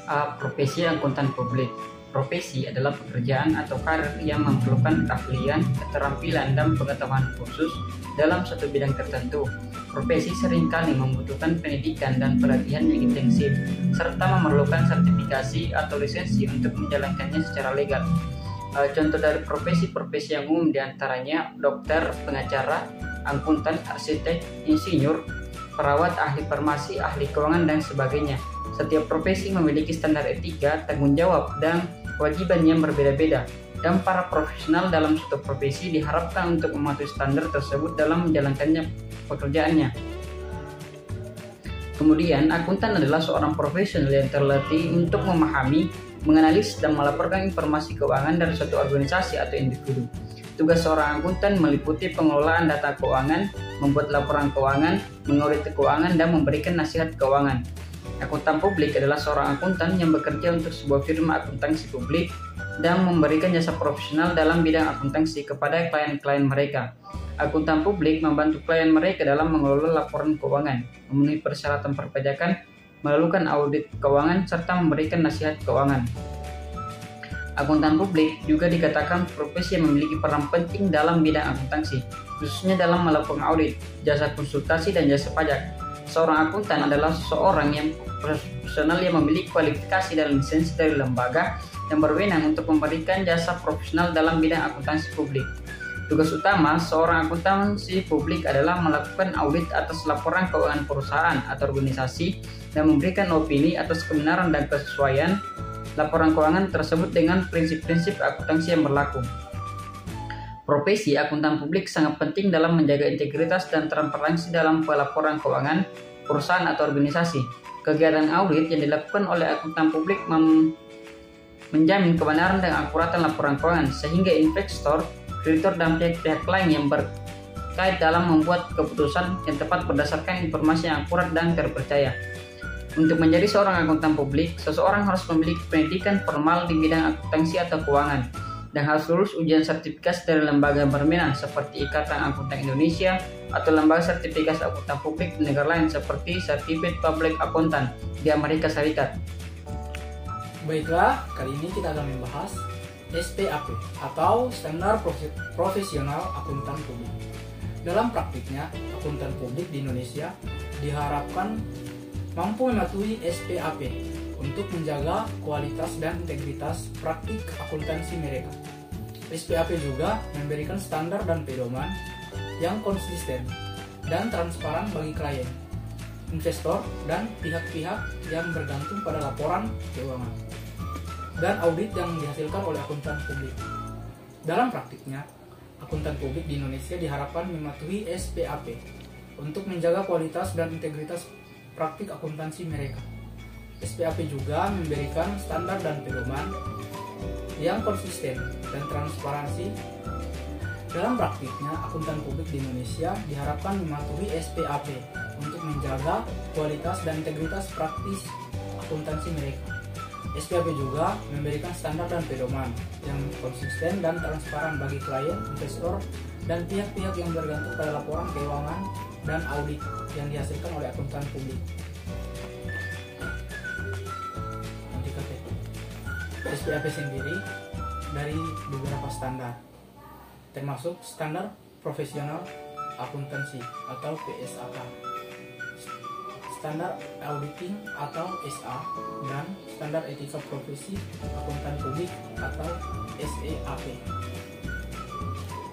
A. Profesi akuntan publik. Profesi adalah pekerjaan atau karir yang memerlukan keahlian, keterampilan, dan pengetahuan khusus dalam suatu bidang tertentu. Profesi seringkali membutuhkan pendidikan dan pelatihan yang intensif, serta memerlukan sertifikasi atau lisensi untuk menjalankannya secara legal. Contoh dari profesi-profesi yang umum diantaranya dokter, pengacara, akuntan, arsitek, insinyur, perawat, ahli farmasi, ahli keuangan, dan sebagainya. Setiap profesi memiliki standar etika, tanggung jawab, dan kewajiban yang berbeda-beda, dan para profesional dalam suatu profesi diharapkan untuk mematuhi standar tersebut dalam menjalankannya pekerjaannya. Kemudian, akuntan adalah seorang profesional yang terlatih untuk memahami, menganalisis, dan melaporkan informasi keuangan dari suatu organisasi atau individu. Tugas seorang akuntan meliputi pengelolaan data keuangan, membuat laporan keuangan, mengaudit keuangan, dan memberikan nasihat keuangan. Akuntan publik adalah seorang akuntan yang bekerja untuk sebuah firma akuntansi publik dan memberikan jasa profesional dalam bidang akuntansi kepada klien-klien mereka. Akuntan publik membantu klien mereka dalam mengelola laporan keuangan, memenuhi persyaratan perpajakan, melakukan audit keuangan, serta memberikan nasihat keuangan. Akuntan publik juga dikatakan profesi yang memiliki peran penting dalam bidang akuntansi, khususnya dalam melakukan audit, jasa konsultasi, dan jasa pajak. Seorang akuntan adalah seseorang yang profesional yang memiliki kualifikasi dan lisensi dari lembaga yang berwenang untuk memberikan jasa profesional dalam bidang akuntansi publik. Tugas utama seorang akuntansi publik adalah melakukan audit atas laporan keuangan perusahaan atau organisasi dan memberikan opini atas kebenaran dan kesesuaian laporan keuangan tersebut dengan prinsip-prinsip akuntansi yang berlaku. Profesi akuntan publik sangat penting dalam menjaga integritas dan transparansi dalam pelaporan keuangan perusahaan atau organisasi. Kegiatan audit yang dilakukan oleh akuntan publik menjamin kebenaran dan akuratan laporan keuangan, sehingga investor, kreditor, dan pihak-pihak lain yang berkait dalam membuat keputusan yang tepat berdasarkan informasi yang akurat dan terpercaya. Untuk menjadi seorang akuntan publik, seseorang harus memiliki pendidikan formal di bidang akuntansi atau keuangan, dan harus lulus ujian sertifikasi dari lembaga yang berwenang seperti Ikatan Akuntan Indonesia atau lembaga sertifikasi akuntan publik di negara lain seperti Certified Public Accountant di Amerika Serikat. Baiklah, kali ini kita akan membahas SPAP atau Standar Profesional Akuntan Publik. Dalam praktiknya, akuntan publik di Indonesia diharapkan mampu mematuhi SPAP untuk menjaga kualitas dan integritas praktik akuntansi mereka. SPAP juga memberikan standar dan pedoman yang konsisten dan transparan bagi klien, investor, dan pihak-pihak yang bergantung pada laporan keuangan dan audit yang dihasilkan oleh akuntan publik. Dalam praktiknya, akuntan publik di Indonesia diharapkan mematuhi SPAP untuk menjaga kualitas dan integritas praktik akuntansi mereka. SPAP juga memberikan standar dan pedoman yang konsisten dan transparansi. Dalam praktiknya, akuntan publik di Indonesia diharapkan mematuhi SPAP untuk menjaga kualitas dan integritas praktis akuntansi mereka. SPAP juga memberikan standar dan pedoman yang konsisten dan transparan bagi klien, investor, dan pihak-pihak yang bergantung pada laporan keuangan dan audit yang dihasilkan oleh akuntan publik. SPAP sendiri dari beberapa standar, termasuk Standar Profesional Akuntansi atau PSAK, Standar Auditing atau SA, dan Standar Etika Profesi Akuntan Publik atau SEAP.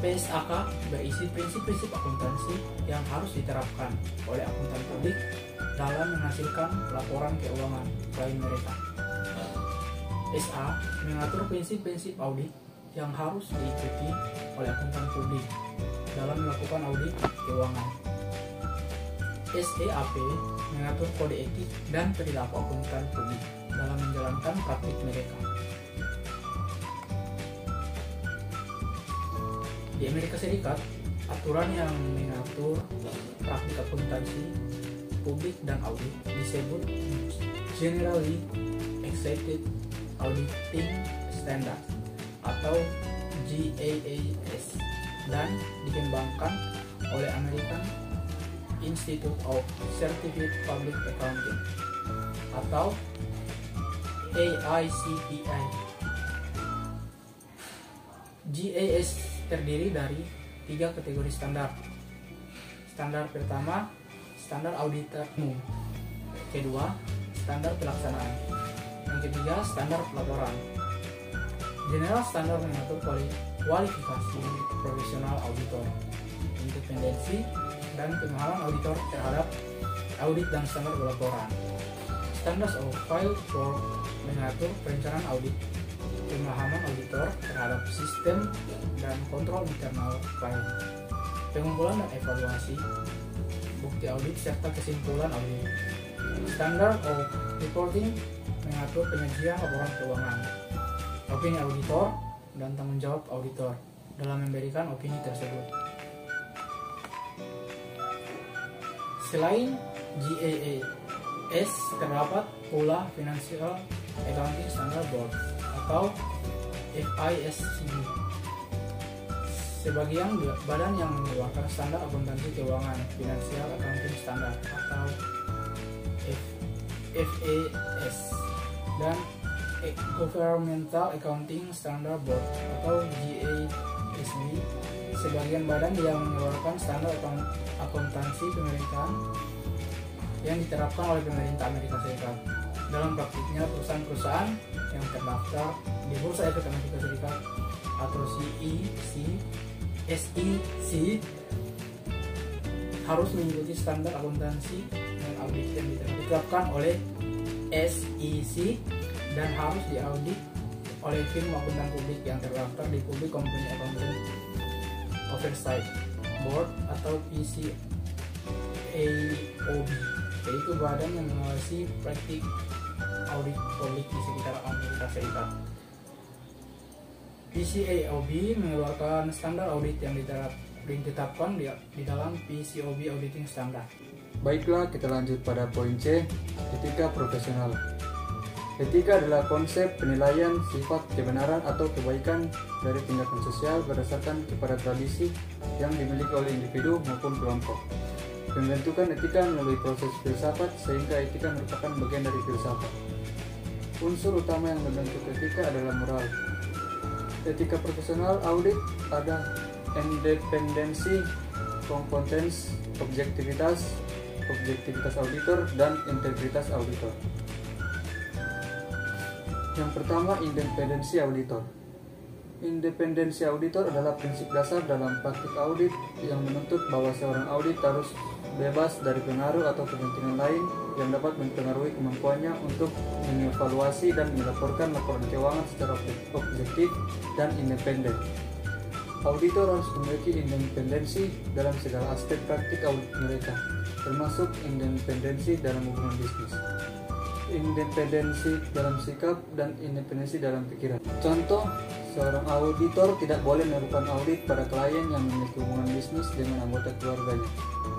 PSAK berisi prinsip-prinsip akuntansi yang harus diterapkan oleh akuntan publik dalam menghasilkan laporan keuangan klien mereka. SA mengatur prinsip-prinsip audit yang harus diikuti oleh akuntan publik dalam melakukan audit keuangan. SEAP mengatur kode etik dan perilaku akuntan publik dalam menjalankan praktik mereka. Di Amerika Serikat, aturan yang mengatur praktik akuntansi publik dan audit disebut Generally Accepted Auditing Standards atau GAAP dan dikembangkan oleh American Institute of Certified Public Accounting atau GAICPI. GAS terdiri dari 3 kategori standar. Standar pertama, standar auditor umum. Kedua, standar pelaksanaan. Yang ketiga, standar pelaporan. General standar mengatur kualifikasi profesional auditor, independensi, dan pemahaman auditor terhadap audit dan standar pelaporan. Standards of File for mengatur perencanaan audit, pemahaman auditor terhadap sistem dan kontrol internal klien, pengumpulan dan evaluasi bukti audit serta kesimpulan audit. Standard of Reporting mengatur penyajian laporan keuangan, opini auditor, dan tanggung jawab auditor dalam memberikan opini tersebut. Selain GAAS, terdapat pula Financial Accounting Standard Board atau FISCB, sebagian badan yang mengeluarkan standar akuntansi keuangan, Financial Accounting Standard atau FAS, dan Governmental Accounting Standard Board atau GASB, sebagian badan yang mengeluarkan standar akuntansi pemerintahan yang diterapkan oleh pemerintah Amerika Serikat. Dalam praktiknya, perusahaan-perusahaan yang terdaftar di Bursa Efek Amerika Serikat atau SEC harus mengikuti standar akuntansi dan audit yang ditetapkan oleh SEC dan harus diaudit oleh firma akuntan publik yang terdaftar di Public Company Accounting Oversight Board atau PCAOB, yaitu badan yang mengawasi praktik audit publik di sekitar Amerika Serikat. PCAOB mengeluarkan standar audit yang ditetapkan di dalam PCAOB Auditing Standard. Baiklah, kita lanjut pada poin C, etika profesional. Etika adalah konsep penilaian sifat kebenaran atau kebaikan dari tindakan sosial berdasarkan kepada tradisi yang dimiliki oleh individu maupun kelompok. Pembentukan etika melalui proses filsafat, sehingga etika merupakan bagian dari filsafat. Unsur utama yang membentuk etika adalah moral. Etika profesional audit ada independensi, kompetensi, objektivitas auditor, dan integritas auditor. Yang pertama, independensi auditor. Independensi auditor adalah prinsip dasar dalam praktik audit yang menuntut bahwa seorang audit harus bebas dari pengaruh atau kepentingan lain yang dapat mempengaruhi kemampuannya untuk mengevaluasi dan melaporkan laporan keuangan secara objektif dan independen. Auditor harus memiliki independensi dalam segala aspek praktik audit mereka, termasuk independensi dalam hubungan bisnis, independensi dalam sikap, dan independensi dalam pikiran. Contoh, seorang auditor tidak boleh melakukan audit pada klien yang memiliki hubungan bisnis dengan anggota keluarganya,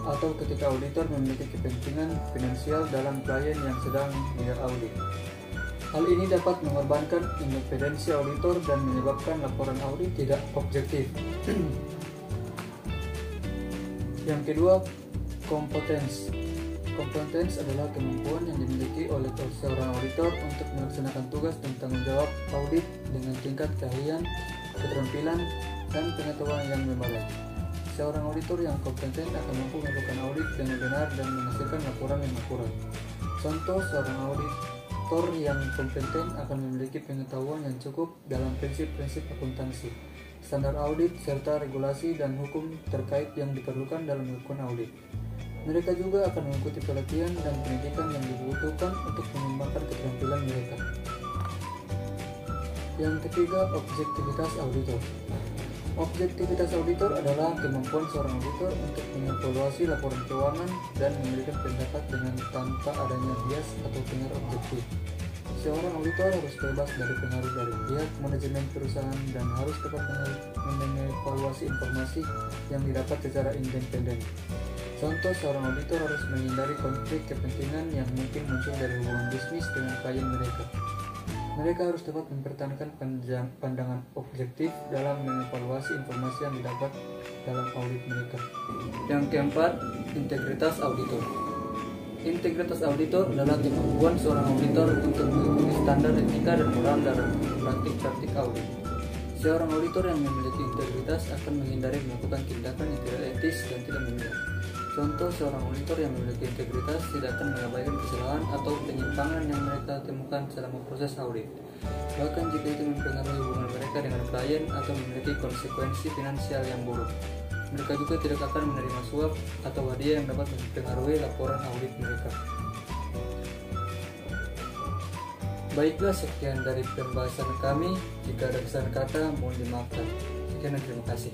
atau ketika auditor memiliki kepentingan finansial dalam klien yang sedang dia audit. Hal ini dapat mengorbankan independensi auditor dan menyebabkan laporan audit tidak objektif. Yang kedua, kompetensi. Kompetensi adalah kemampuan yang dimiliki oleh seorang auditor untuk melaksanakan tugas dan tanggung jawab audit dengan tingkat keahlian, keterampilan, dan pengetahuan yang memadai. Seorang auditor yang kompeten akan mampu melakukan audit dengan benar dan menghasilkan laporan yang akurat. Contoh, seorang auditor yang kompeten akan memiliki pengetahuan yang cukup dalam prinsip-prinsip akuntansi, standar audit, serta regulasi dan hukum terkait yang diperlukan dalam melakukan audit. Mereka juga akan mengikuti pelatihan dan pendidikan yang dibutuhkan untuk mengembangkan keterampilan mereka. Yang ketiga, objektivitas auditor. Objektivitas auditor adalah kemampuan seorang auditor untuk mengevaluasi laporan keuangan dan memberikan pendapat dengan tanpa adanya bias atau pengaruh objektif. Seorang auditor harus bebas dari pengaruh dari pihak manajemen perusahaan dan harus dapat mengevaluasi informasi yang didapat secara independen. Contoh, seorang auditor harus menghindari konflik kepentingan yang mungkin muncul dari hubungan bisnis dengan klien mereka. Mereka harus dapat mempertahankan pandangan objektif dalam mengevaluasi informasi yang didapat dalam audit mereka. Yang keempat, integritas auditor. Integritas auditor adalah kemampuan seorang auditor untuk mengikuti standar etika dan moral dalam praktik-praktik audit. Seorang auditor yang memiliki integritas akan menghindari melakukan tindakan yang tidak etis dan tidak memihak. Contoh, seorang auditor yang memiliki integritas tidak akan mengabaikan kesalahan atau penyimpangan yang mereka temukan selama proses audit, bahkan jika itu mempengaruhi hubungan mereka dengan klien atau memiliki konsekuensi finansial yang buruk. Mereka juga tidak akan menerima suap atau hadiah yang dapat mempengaruhi laporan audit mereka. Baiklah, sekian dari pembahasan kami. Jika ada kesalahan kata, mohon dimaafkan. Sekian dan terima kasih.